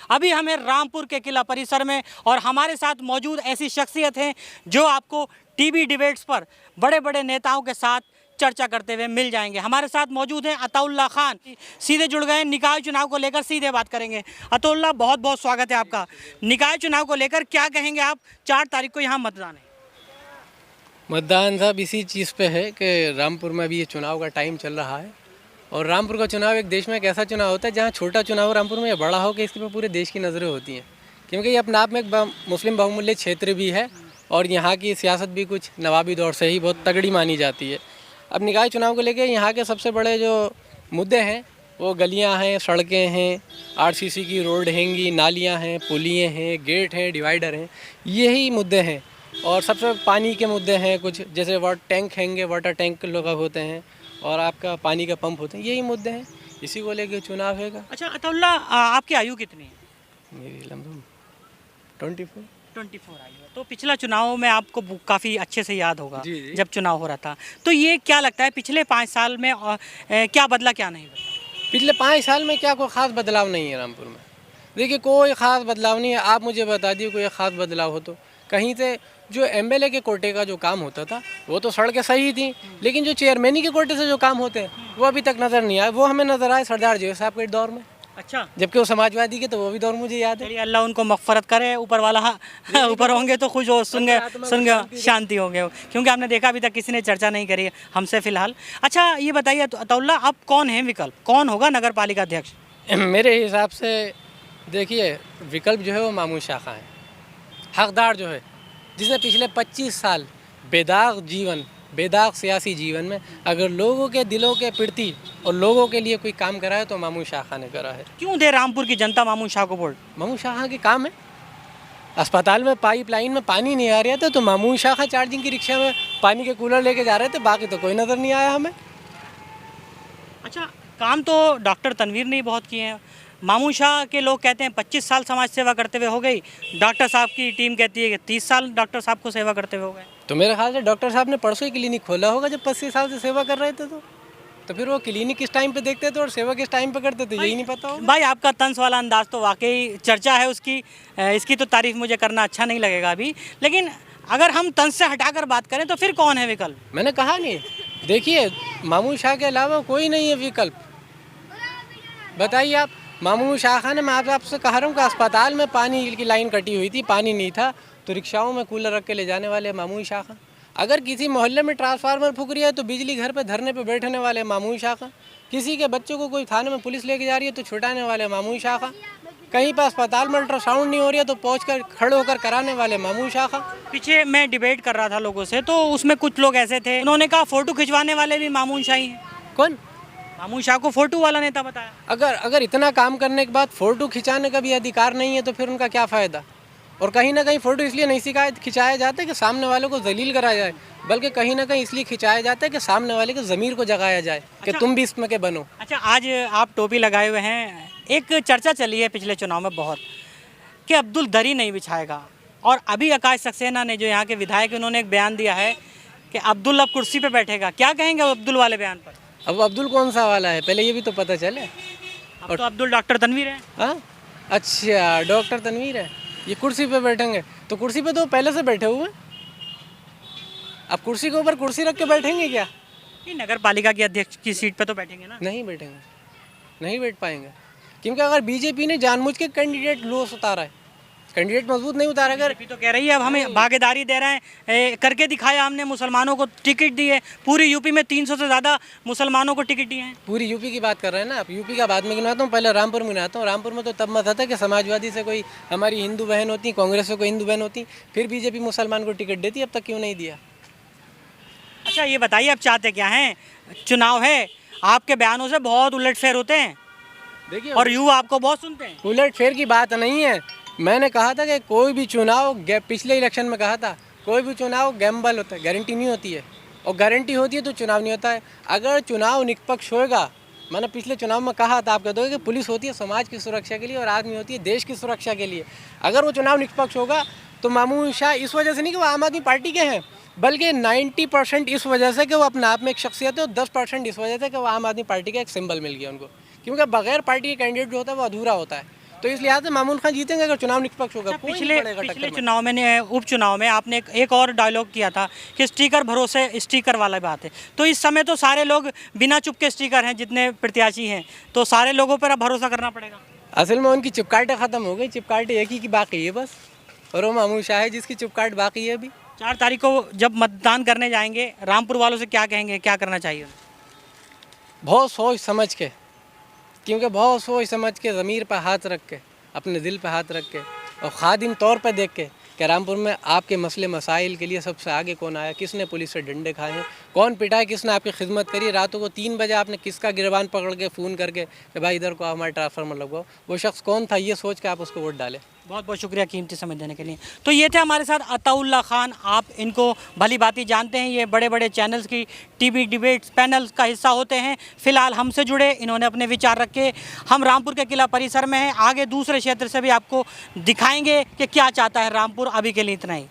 अभी हमें रामपुर के किला परिसर में और हमारे साथ मौजूद ऐसी शख्सियत हैं जो आपको टीवी डिबेट्स पर बड़े बड़े नेताओं के साथ चर्चा करते हुए मिल जाएंगे। हमारे साथ मौजूद हैं अताउल्ला खान, सीधे जुड़ गए निकाय चुनाव को लेकर, सीधे बात करेंगे। अताउल्ला, बहुत बहुत स्वागत है आपका। निकाय चुनाव को लेकर क्या कहेंगे आप? 4 तारीख को यहाँ मतदान है। मतदान साहब इसी चीज़ पे है कि रामपुर में अभी ये चुनाव का टाइम चल रहा है और रामपुर का चुनाव एक देश में एक ऐसा चुनाव होता है जहाँ छोटा चुनाव रामपुर में या बड़ा हो कि इसके पे पूरे देश की नज़रें होती हैं, क्योंकि ये अपने आप में एक मुस्लिम बहुमूल्य क्षेत्र भी है और यहाँ की सियासत भी कुछ नवाबी दौर से ही बहुत तगड़ी मानी जाती है। अब निकाय चुनाव को लेकर यहाँ के सबसे बड़े जो मुद्दे हैं वो गलियाँ हैं, सड़कें हैं, आरसीसी की रोड हैंगी, नालियाँ हैं, पुलियाँ हैं, गेट हैं, डिवाइडर हैं, यही मुद्दे हैं। और सबसे पानी के मुद्दे हैं, कुछ जैसे वाटर टैंक हैंगे, वाटर टैंक लोग होते हैं और आपका पानी का पंप होते हैं, यही मुद्दे हैं, इसी को लेके चुनाव हैगा। अच्छा अताउल्ला, आपकी आयु कितनी है? मेरी लमसम 24 आयु है। तो पिछला चुनाव में आपको काफ़ी अच्छे से याद होगा जी। जब चुनाव हो रहा था, तो ये क्या लगता है पिछले 5 साल में क्या बदला क्या नहीं बदला? पिछले 5 साल में क्या कोई ख़ास बदलाव नहीं है रामपुर में। देखिए कोई ख़ास बदलाव नहीं है। आप मुझे बता दिए कोई ख़ास बदलाव हो तो। कहीं से जो एमएलए के कोटे का जो काम होता था वो तो सड़कें सही थी, लेकिन जो चेयरमैनी के कोटे से जो काम होते हैं वो अभी तक नज़र नहीं आए। वो हमें नज़र आए सरदार जी साहब के दौर में। अच्छा, जबकि वो समाजवादी के, तो वो भी दौर मुझे याद है। चलिए अल्लाह उनको मग़फ़रत करे, ऊपर वाला ऊपर होंगे तो खुश हो, सुन गए शांति होंगे, क्योंकि आपने देखा अभी तक किसी ने चर्चा नहीं करी है हमसे फ़िलहाल। अच्छा ये बताइए अताउल्ला, अब कौन है विकल्प, कौन होगा नगर पालिका अध्यक्ष? मेरे हिसाब से देखिए विकल्प जो है वो मामूद शाह खां है, हकदार जो है, जिसने पिछले 25 साल बेदाग सियासी जीवन में अगर लोगों के दिलों के प्रति और लोगों के लिए कोई काम करा है तो मामूद शाह खां ने करा है। क्यों दे रामपुर की जनता मामूद शाह को वोट? मामूद शाह खां के काम है। अस्पताल में पाइपलाइन में पानी नहीं आ रहा था तो मामूद शाह खां चार्जिंग की रिक्शा में पानी के कूलर लेके जा रहे थे, बाकी तो कोई नज़र नहीं आया हमें। अच्छा, काम तो डॉक्टर तनवीर ने बहुत किए हैं। मामूद शाह के लोग कहते हैं 25 साल समाज सेवा करते हुए हो गई, डॉक्टर साहब की टीम कहती है कि 30 साल डॉक्टर साहब को सेवा करते हुए हो गए। तो मेरे ख्याल से डॉक्टर साहब ने परसों ही क्लिनिक खोला होगा जब 25 साल से सेवा कर रहे थे। तो फिर वो क्लिनिक किस टाइम पे देखते थे और सेवा किस टाइम पे करते थे, यही नहीं पता होगा। भाई आपका तंज वाला अंदाज तो वाकई चर्चा है उसकी, इसकी तो तारीफ मुझे करना अच्छा नहीं लगेगा अभी, लेकिन अगर हम तंज से हटाकर बात करें तो फिर कौन है विकल्प? मैंने कहा नहीं, देखिए मामूद शाह के अलावा कोई नहीं है विकल्प। बताइए आप, मामूद शाह खान, मैं आपसे कह रहा हूँ कि अस्पताल में पानी की लाइन कटी हुई थी, पानी नहीं था, तो रिक्शाओं में कूलर रख के ले जाने वाले मामूद शाह खान। अगर किसी मोहल्ले में ट्रांसफार्मर फूक रही है तो बिजली घर पे धरने पे बैठने वाले मामूद शाह खान। किसी के बच्चों को कोई थाने में पुलिस लेके जा रही है तो छुटाने वाले मामूद शाह खान। कहीं पर अस्पताल में अल्ट्रासाउंड नहीं हो रही है तो पहुँच कर खड़े होकर कराने वाले मामूद शाह खान। पीछे मैं डिबेट कर रहा था लोगों से, तो उसमें कुछ लोग ऐसे थे, उन्होंने कहा फ़ोटो खिंचवाने वाले भी मामूद शाह ही हैं। कौन? मामूद शाह को फ़ोटो वाला नेता बताया। अगर इतना काम करने के बाद फ़ोटो खिंचाने का भी अधिकार नहीं है तो फिर उनका क्या फ़ायदा। और कहीं ना कहीं फ़ोटो इसलिए नहीं खिंचाया जाता है कि सामने वालों को जलील कराया जाए, बल्कि कहीं ना कहीं इसलिए खिंचाया जाता है कि सामने वाले के ज़मीर को जगाया जाए कि तुम भी इसमें के बनो। अच्छा, आज आप टोपी लगाए हुए हैं, एक चर्चा चली है पिछले चुनाव में बहुत कि अब्दुल दरी नहीं बिछाएगा, और अभी आकाश सक्सेना ने जो यहाँ के विधायक, उन्होंने एक बयान दिया है कि अब्दुल अब कुर्सी पे बैठेगा। क्या कहेंगे अब्दुल वाले बयान पर? अब अब्दुल कौन सा वाला है, पहले ये भी तो पता चले। अब तो अब्दुल डॉक्टर तनवीर है। हाँ, अच्छा डॉक्टर तनवीर है, ये कुर्सी पे बैठेंगे तो कुर्सी पे तो पहले से बैठे हुए, अब कुर्सी के ऊपर कुर्सी रख के बैठेंगे क्या? नहीं, नगर पालिका की अध्यक्ष की सीट पे तो बैठेंगे ना? नहीं बैठेंगे, नहीं बैठ पाएंगे, क्योंकि अगर बीजेपी ने जानबूझ के कैंडिडेट लूज उतारा है, कैंडिडेट मजबूत नहीं उतारा। अगर बीजेपी तो कह रही है अब हमें भागीदारी दे रहे हैं, करके दिखाया हमने, मुसलमानों को टिकट दी है, पूरी यूपी में 300 से ज़्यादा मुसलमानों को टिकट दिए हैं। पूरी यूपी की बात कर रहे हैं ना आप, यूपी का बाद में गिनाता हूँ, पहले रामपुर में गिनाता हूँ। रामपुर में तो तब मत आता कि समाजवादी से कोई हमारी हिंदू बहन होती, कांग्रेस से कोई हिंदू बहन होती, फिर बीजेपी मुसलमान को टिकट देती, अब तक क्यों नहीं दिया? अच्छा ये बताइए, अब चाहते क्या हैं? चुनाव है, आपके बयानों से बहुत उलटफेर होते हैं, देखिए, और युवा आपको बहुत सुनते हैं। उलटफेर की बात नहीं है। मैंने कहा था कि कोई भी चुनाव, पिछले इलेक्शन में कहा था, कोई भी चुनाव गैम्बल होता है, गारंटी नहीं होती है, और गारंटी होती है तो चुनाव नहीं होता है। अगर चुनाव निष्पक्ष होएगा, मैंने पिछले चुनाव में कहा था, आप कह दोगे कि पुलिस होती है समाज की सुरक्षा के लिए और आर्मी होती है देश की सुरक्षा के लिए। अगर वो चुनाव निष्पक्ष होगा तो मामूद शाह इस वजह से नहीं कि वो आम आदमी पार्टी के हैं, बल्कि 90% इस वजह से कि वो अपने आप में एक शख्सियत है, और 10% इस वजह से कि वो आम आदमी पार्टी का एक सिंबल मिल गया उनको, क्योंकि बगैर पार्टी के कैंडिडेट जो होता है वो अधूरा होता है। तो इस लिहाज से मामून खान जीतेंगे अगर चुनाव निष्पक्ष होगा। कोई नहीं पिछले पड़ेगा टक्कर पिछले में। चुनाव में उपचुनाव में आपने एक और डायलॉग किया था कि स्टिकर भरोसे स्टिकर वाला बात है। तो इस समय तो सारे लोग बिना चुप के स्टिकर हैं, जितने प्रत्याशी हैं, तो सारे लोगों पर अब भरोसा करना पड़ेगा। असल में उनकी चिपकाटें ख़त्म हो गई, चिपकाटें एक ही की बाकी है बस, और वो मामून शाह है जिसकी चिपकाट बाकी है अभी। 4 तारीख को जब मतदान करने जाएंगे, रामपुर वालों से क्या कहेंगे, क्या करना चाहिए? बहुत सोच समझ के, क्योंकि बहुत सोच समझ के, ज़मीर पर हाथ रख के, अपने दिल पर हाथ रख के, और खादिम तौर पर देख के कि रामपुर में आपके मसले मसाइल के लिए सबसे आगे कौन आया, किसने पुलिस से डंडे खाए हैं, कौन पिटा है, किसने आपकी खिदमत करी, रातों को 3 बजे आपने किसका गिरबान पकड़ के फ़ोन करके कि भाई इधर को हमारे ट्रांसफार्मर लगवाओ, वो शख्स कौन था, ये सोच के आप उसको वोट डालें। बहुत बहुत शुक्रिया कीमती समय देने के लिए। तो ये थे हमारे साथ अताउल्ला खान, आप इनको भली भांति जानते हैं, ये बड़े बड़े चैनल्स की टीवी डिबेट्स पैनल का हिस्सा होते हैं। फिलहाल हमसे जुड़े, इन्होंने अपने विचार रखे। हम रामपुर के किला परिसर में हैं, आगे दूसरे क्षेत्र से भी आपको दिखाएंगे कि क्या चाहता है रामपुर। अभी के लिए इतना ही।